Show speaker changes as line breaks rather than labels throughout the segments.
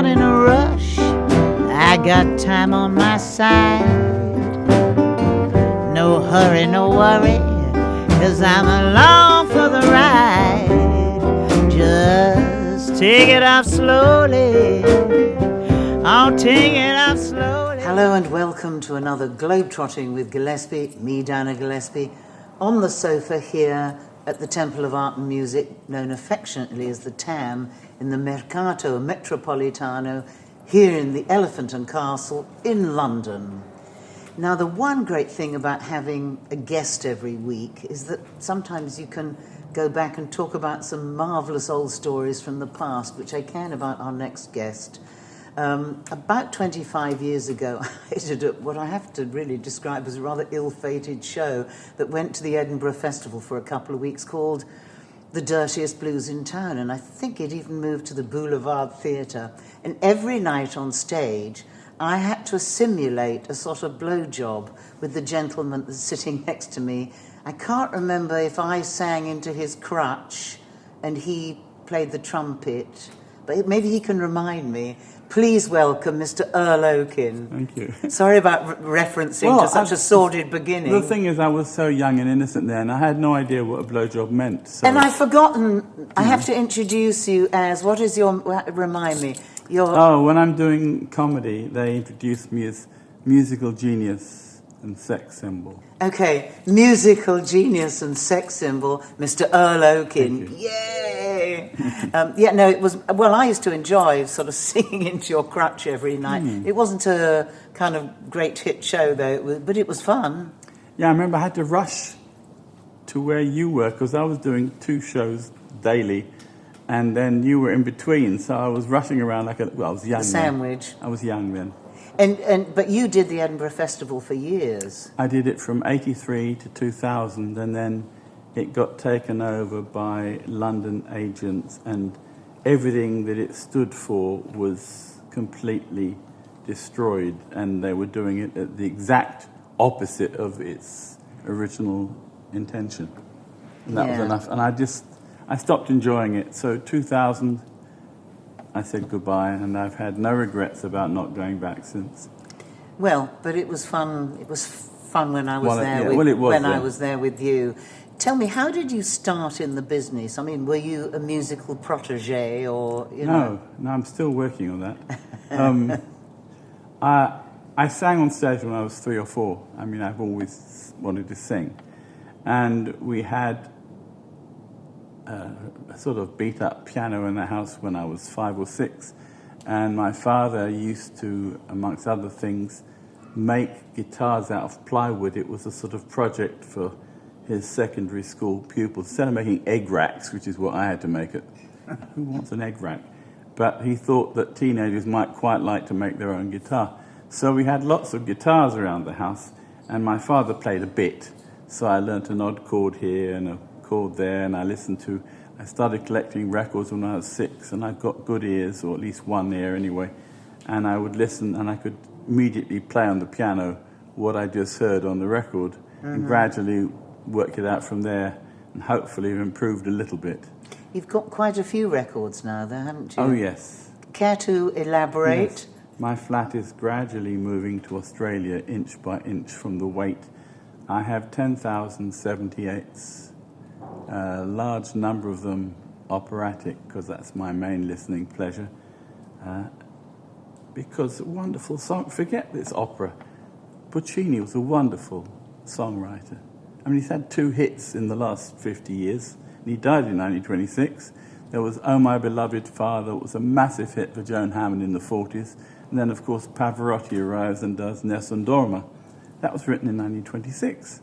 not in a rush. I got time on my side. No hurry, no worry, 'cause I'm along for the ride. Just take it up slowly. I'll take it up slowly. Hello and welcome to another Globetrotting with Gillespie, me, Dana Gillespie, on the sofa here at the Temple of Art and Music, known affectionately as the TAM, in the Mercato Metropolitano, here in the Elephant and Castle in London. Now, the one great thing about having a guest every week is that sometimes you can go back and talk about some marvellous old stories from the past, which I can about our next guest. About 25 years ago, I did what I have to really describe as a rather ill-fated show that went to the Edinburgh Festival for a couple of weeks called The Dirtiest Blues in Town, and I think it even moved to the Boulevard Theatre. And every night on stage, I had to simulate a sort of blowjob with the gentleman that's sitting next to me. I can't remember if I sang into his crutch and he played the trumpet, but maybe he can remind me. Please welcome Mr. Earl Okin.
Thank you.
Sorry about referencing to such a sordid beginning.
The thing is, I was so young and innocent then, I had no idea what a blowjob meant. So.
And I've forgotten, I have to introduce you as, what is your, remind me, your...
Oh, when I'm doing comedy, they introduce me as musical genius and sex symbol.
Okay, musical genius and sex symbol, Mr. Earl Okin. Yay! It was, well, I used to enjoy sort of singing into your crutch every night. It wasn't a kind of great hit show, though, but it was fun.
Yeah, I remember I had to rush to where you were, because I was doing 2 shows daily, and then you were in between, so I was rushing around like I was young.
A sandwich.
Then. I was young then.
But you did the Edinburgh Festival for years.
I did it from 83 to 2000, and then it got taken over by London agents, and everything that it stood for was completely destroyed, and they were doing it at the exact opposite of its original intention. And that was enough. And I stopped enjoying it. So 2000... I said goodbye, and I've had no regrets about not going back since.
Well, but it was fun. It was fun when I was I was there with you. Tell me, how did you start in the business? I mean, were you a musical protege, or
No, I'm still working on that. I sang on stage when I was 3 or 4. I mean, I've always wanted to sing, and we had a sort of beat-up piano in the house when I was 5 or 6, and my father used to, amongst other things, make guitars out of plywood. It was a sort of project for his secondary school pupils. Instead of making egg racks, which is what I had to make it, who wants an egg rack? But he thought that teenagers might quite like to make their own guitar. So we had lots of guitars around the house, and my father played a bit. So I learnt an odd chord here and a chord there, and I started collecting records when I was 6, and I've got good ears, or at least one ear anyway, and I would listen, and I could immediately play on the piano what I just heard on the record, and gradually worked it out from there, and hopefully have improved a little bit.
You've got quite a few records now, though, haven't you?
Oh, yes.
Care to elaborate?
Yes. My flat is gradually moving to Australia, inch by inch, from the weight. I have 10,078s. A large number of them operatic, because that's my main listening pleasure. Because wonderful song, forget this opera. Puccini was a wonderful songwriter. I mean, he's had 2 hits in the last 50 years, and he died in 1926. There was Oh My Beloved Father, it was a massive hit for Joan Hammond in the 40s. And then, of course, Pavarotti arrives and does Nessun Dorma. That was written in 1926.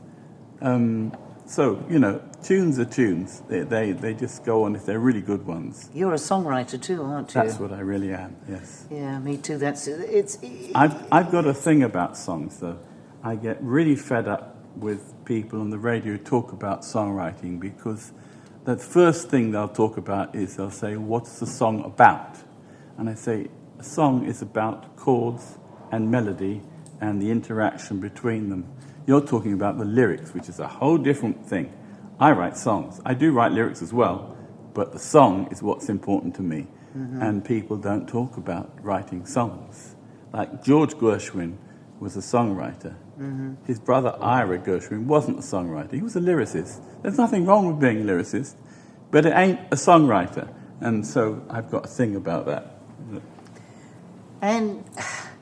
So, tunes are tunes. They just go on if they're really good ones.
You're a songwriter too, aren't you?
That's what I really am, yes.
Yeah, me too.
I've got a thing about songs, though. I get really fed up with people on the radio who talk about songwriting, because the first thing they'll talk about is they'll say, what's the song about? And I say, a song is about chords and melody and the interaction between them. You're talking about the lyrics, which is a whole different thing. I write songs. I do write lyrics as well, but the song is what's important to me. and people don't talk about writing songs. Like George Gershwin was a songwriter. His brother Ira Gershwin wasn't a songwriter. He was a lyricist. There's nothing wrong with being a lyricist, but it ain't a songwriter. And so I've got a thing about that.
And,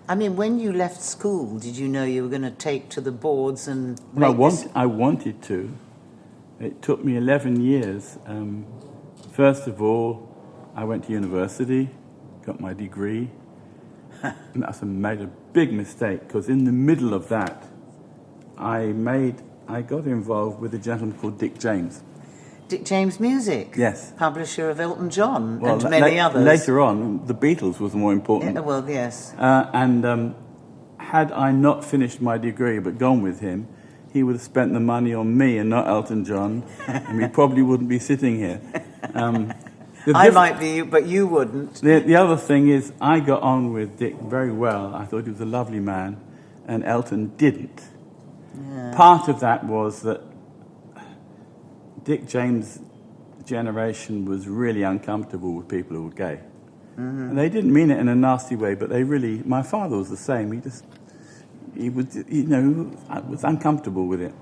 I mean, when you left school, did you know you were going to take to the boards and
Well,
make
I wanted to. It took me 11 years. First of all, I went to university, got my degree, and I made a big mistake, because in the middle of that, I got involved with a gentleman called Dick James.
Dick James Music?
Yes.
Publisher of Elton John
Well,
and many others.
Later on, the Beatles was more important.
Yeah, well, yes.
Had I not finished my degree but gone with him, he would have spent the money on me and not Elton John, and we probably wouldn't be sitting here.
I might be, but you wouldn't.
The other thing is, I got on with Dick very well. I thought he was a lovely man, and Elton didn't. Yeah. Part of that was that Dick James' generation was really uncomfortable with people who were gay. And they didn't mean it in a nasty way, but they really... My father was the same. He was uncomfortable with it.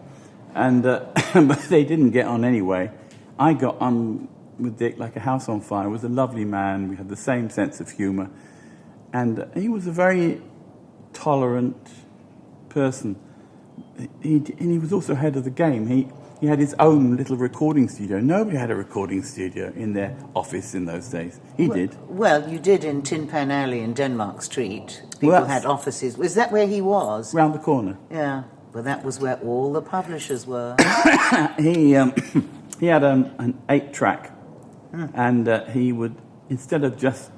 And but they didn't get on anyway. I got on with Dick like a house on fire. He was a lovely man. We had the same sense of humour. And he was a very tolerant person. He was also ahead of the game. He had his own little recording studio. Nobody had a recording studio in their office in those days. He did.
Well, you did in Tin Pan Alley in Denmark Street. People had offices. Was that where he was?
Round the corner.
Yeah. Well, that was where all the publishers were.
He had an 8-track, and he would, instead of just,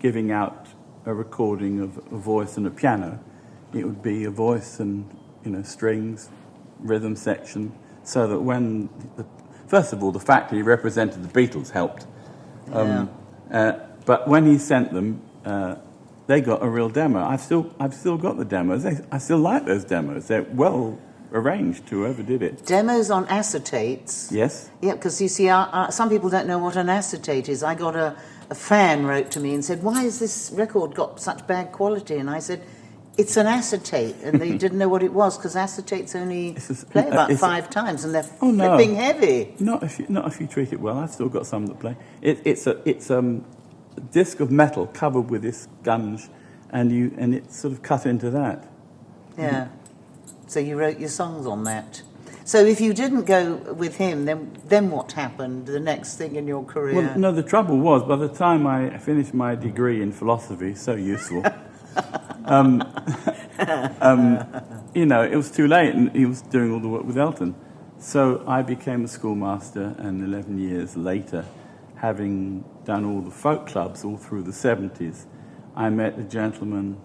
giving out a recording of a voice and a piano, it would be a voice and, strings, rhythm section, so that when first of all, the fact that he represented the Beatles helped. But when he sent them, they got a real demo. I've still got the demos. I still like those demos. They're well arranged, whoever did it.
Demos on acetates.
Yes.
Yeah, because you see, some people don't know what an acetate is. I got a fan wrote to me and said, "Why has this record got such bad quality?" And I said, "It's an acetate," and they didn't know what it was, because acetates only play about 5 times, and they're flipping heavy.
Not if you treat it well. I've still got some that play. It's a disc of metal covered with this gunge, and it's sort of cut into that.
Yeah. So you wrote your songs on that. So if you didn't go with him, then what happened? The next thing in your career?
Well, no. The trouble was, by the time I finished my degree in philosophy, so useful. It was too late, and he was doing all the work with Elton. So I became a schoolmaster, and 11 years later, having done all the folk clubs all through the 70s, I met a gentleman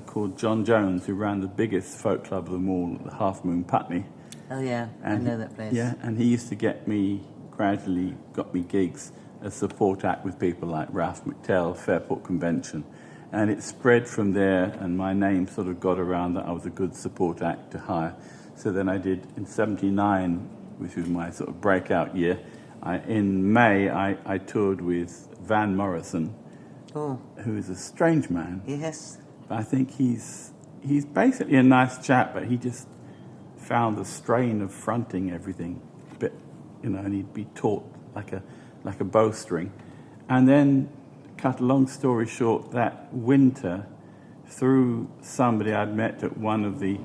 called John Jones, who ran the biggest folk club of them all, the Half Moon Putney.
Oh, yeah, and I know that place.
Yeah, and he used to gradually got me gigs as support act with people like Ralph McTell, Fairport Convention. And it spread from there, and my name sort of got around that I was a good support act to hire. So then I did, in 79, which was my sort of breakout year, in May I toured with Van Morrison, who is a strange man.
Yes.
But I think he's basically a nice chap, but he just found the strain of fronting everything a bit, and he'd be taught like a bowstring. And then, cut a long story short, that winter, through somebody I'd met at one of the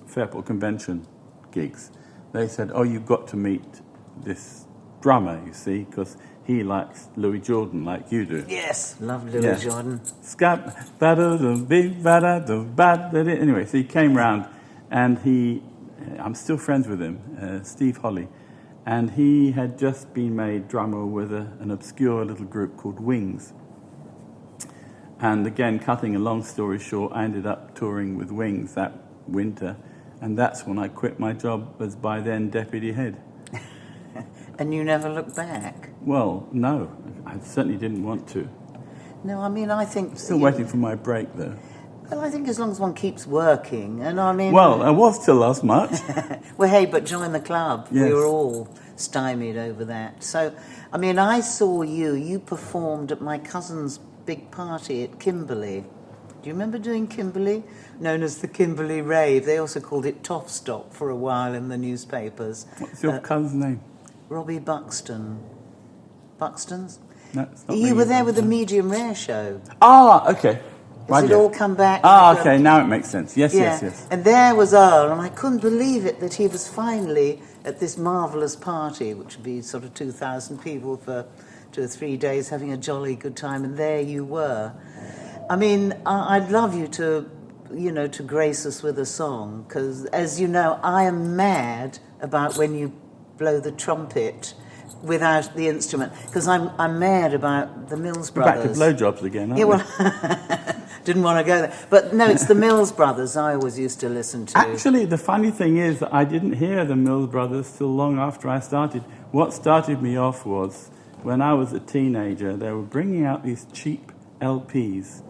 Fairport Convention gigs, they said, "Oh, you've got to meet this drummer, you see, because he likes Louis Jordan like you do."
Yes, love Louis Jordan.
Anyway, so he came round, and I'm still friends with him, Steve Holly. And he had just been made drummer with an obscure little group called Wings. And again, cutting a long story short, I ended up touring with Wings that winter, and that's when I quit my job as by then deputy head.
And you never looked back?
Well, no, I certainly didn't want to.
No, I mean, I think...
Still waiting for my break, though.
Well, I think as long as one keeps working, and I mean...
Well, I was till last March.
Well, hey, but join the club.
Yes.
We were all stymied over that. So, I mean, I saw you performed at my cousin's big party at Kimberley. Do you remember doing Kimberley? Known as the Kimberley Rave. They also called it Toff Stop for a while in the newspapers.
What's your cousin's name?
Robbie Buxton. Buxton's?
No, it's not
You were
ringing
there
bells.
with the Medium Rare show.
Ah, okay.
Has it all come back?
Ah, okay, now it makes sense. Yes.
And there was Earl, and I couldn't believe it that he was finally at this marvellous party, which would be sort of 2,000 people for 2 or 3 days having a jolly good time, and there you were. I mean, I'd love you to, to grace us with a song, because, as you know, I am mad about when you blow the trumpet without the instrument, because I'm mad about the Mills Brothers.
Back to blowjobs again, aren't we?
Well, didn't want to go there. But no, it's the Mills Brothers I always used to listen to.
Actually, the funny thing is that I didn't hear the Mills Brothers till long after I started. What started me off was, when I was a teenager, they were bringing out these cheap LPs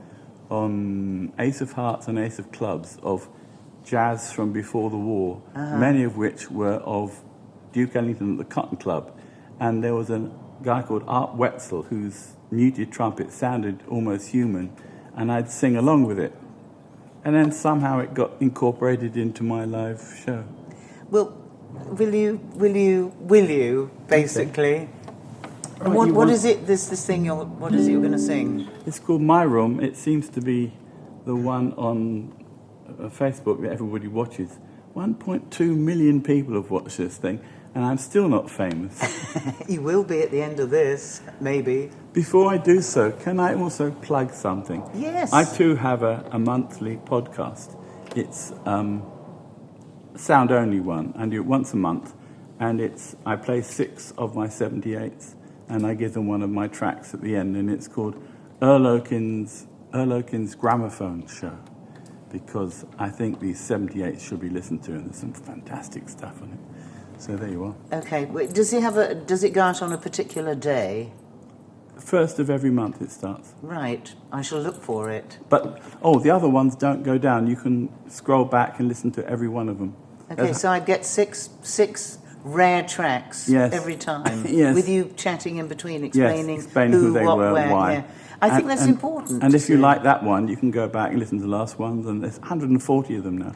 on Ace of Hearts and Ace of Clubs of jazz from before the war, many of which were of Duke Ellington at the Cotton Club. And there was a guy called Art Wetzel whose muted trumpet sounded almost human, and I'd sing along with it. And then somehow it got incorporated into my live show.
Well, will you, basically?
Okay.
What is it, this thing what is it you're going to sing?
It's called My Room. It seems to be the one on Facebook that everybody watches. 1.2 million people have watched this thing, and I'm still not famous.
You will be at the end of this, maybe.
Before I do so, can I also plug something?
Yes.
I too have a monthly podcast. It's a sound-only one. I do it once a month, and I play 6 of my 78s, and I give them one of my tracks at the end, and it's called Earl Okin's Gramophone Show, because I think these 78s should be listened to, and there's some fantastic stuff on it. So there you are.
Okay. Does it go out on a particular day?
First of every month it starts.
Right. I shall look for it.
But, the other ones don't go down. You can scroll back and listen to every one of them.
Okay, so I get six rare tracks every time.
Yes.
With you chatting in between, explaining
who they
what,
were,
where.
why.
Yeah. I think that's important.
And if you like that one, you can go back and listen to the last ones, and there's 140 of them now.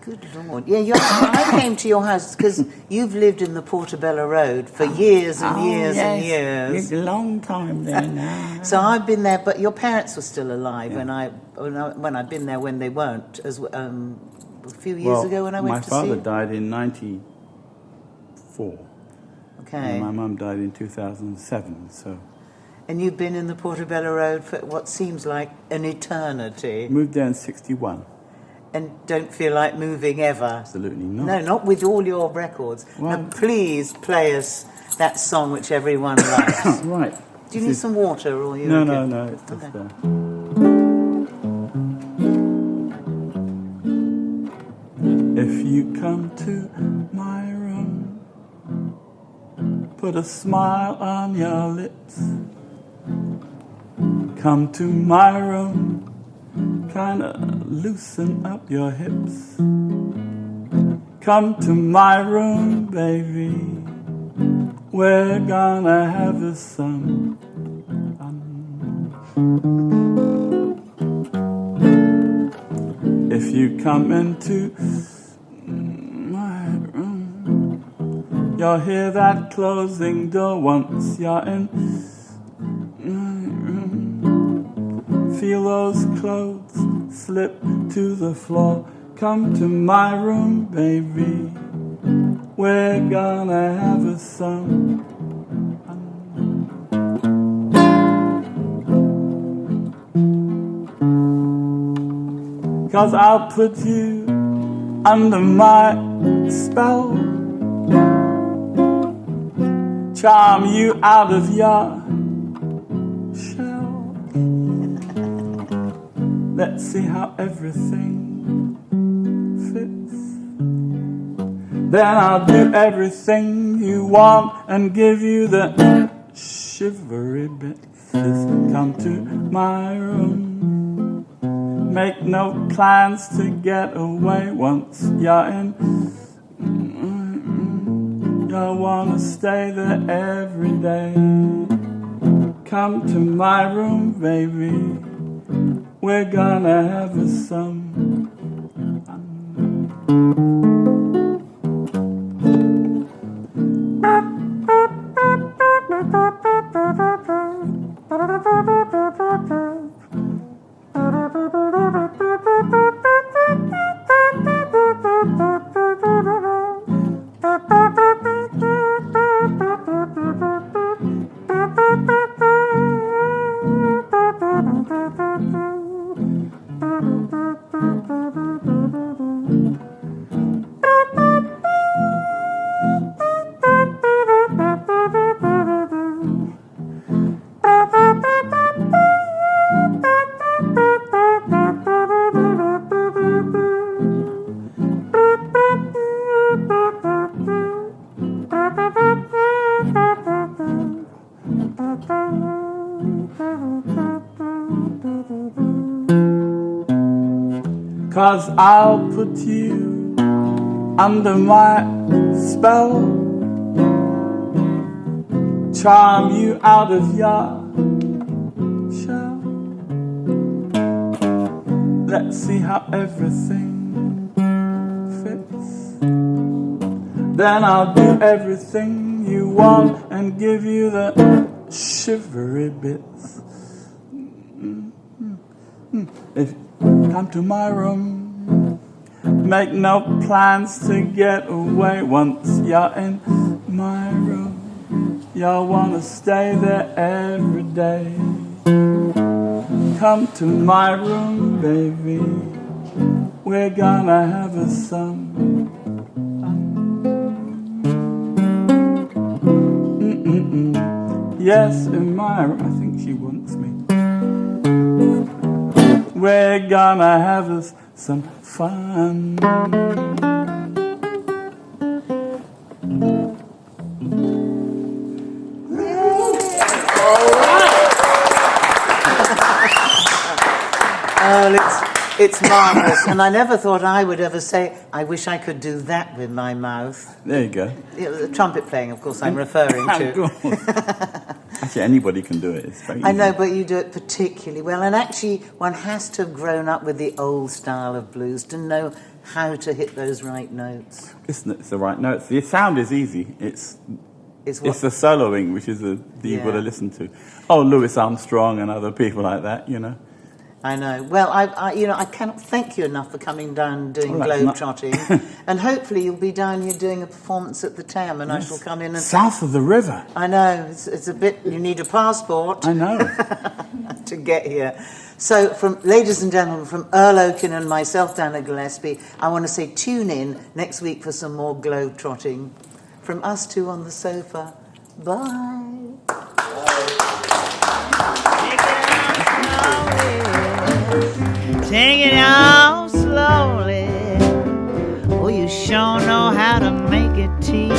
Good Lord. Yeah, I came to your house because you've lived in the Portobello Road for years and years and years.
It's a long time there now.
So I've been there, but your parents were still alive when I'd been there when they weren't, a few years ago when I went to see
my father
you.
died in 94.
Okay.
And my mum died in 2007, so...
And you've been in the Portobello Road for what seems like an eternity.
Moved there in 61.
And don't feel like moving ever.
Absolutely not.
No, not with all your records.
Well,
and please play us that song which everyone likes.
Right.
Do you need some water or you?
No, it's just
Okay.
If you come to my room, put a smile on your lips. Come to my room, kinda loosen up your hips. Come to my room, baby. We're gonna have some fun. If you come into my room, you'll hear that closing door once you're in my room. Feel those clothes slip to the floor. Come to my room, baby. We're gonna have some fun. 'Cause I'll put you under my spell, charm you out of your shell. Let's see how everything fits. Then I'll do everything you want and give you the shivery bits. Just come to my room. Make no plans to get away once you're in. I wanna stay there every day. Come to my room, baby. We're gonna have some fun. Cause I'll put you under my spell, charm you out of your shell. Let's see how everything fits. Then I'll do everything you want and give you the shivery bits. If you come to my room, make no plans to get away. Once you're in my room, you'll wanna stay there every day. Come to my room, baby. We're gonna have some fun. Yes, in my room. I think she wants me. We're gonna have us some fun.
Oh, it's marvellous. And I never thought I would ever say, I wish I could do that with my mouth.
There you go.
The trumpet playing, of course, I'm referring to.
Of course. Actually, anybody can do it. It's very easy.
I know, but you do it particularly well. And actually, one has to have grown up with the old style of blues to know how to hit those right notes.
It's the right notes. The sound is easy. It's the soloing, which is you've got to listen to. Oh, Louis Armstrong and other people like that, you know.
I know. Well, I cannot thank you enough for coming down and doing Globetrotting. And hopefully you'll be down here doing a performance at the Tam, and yes. I shall come in and...
South of the river.
I know. It's a bit... You need a passport.
I know.
to get here. So, ladies and gentlemen, from Earl Okin and myself down at Gillespie, I want to say tune in next week for some more Globetrotting. From us two on the sofa, bye. Take it out slowly. Oh, you sure know how to make it tea.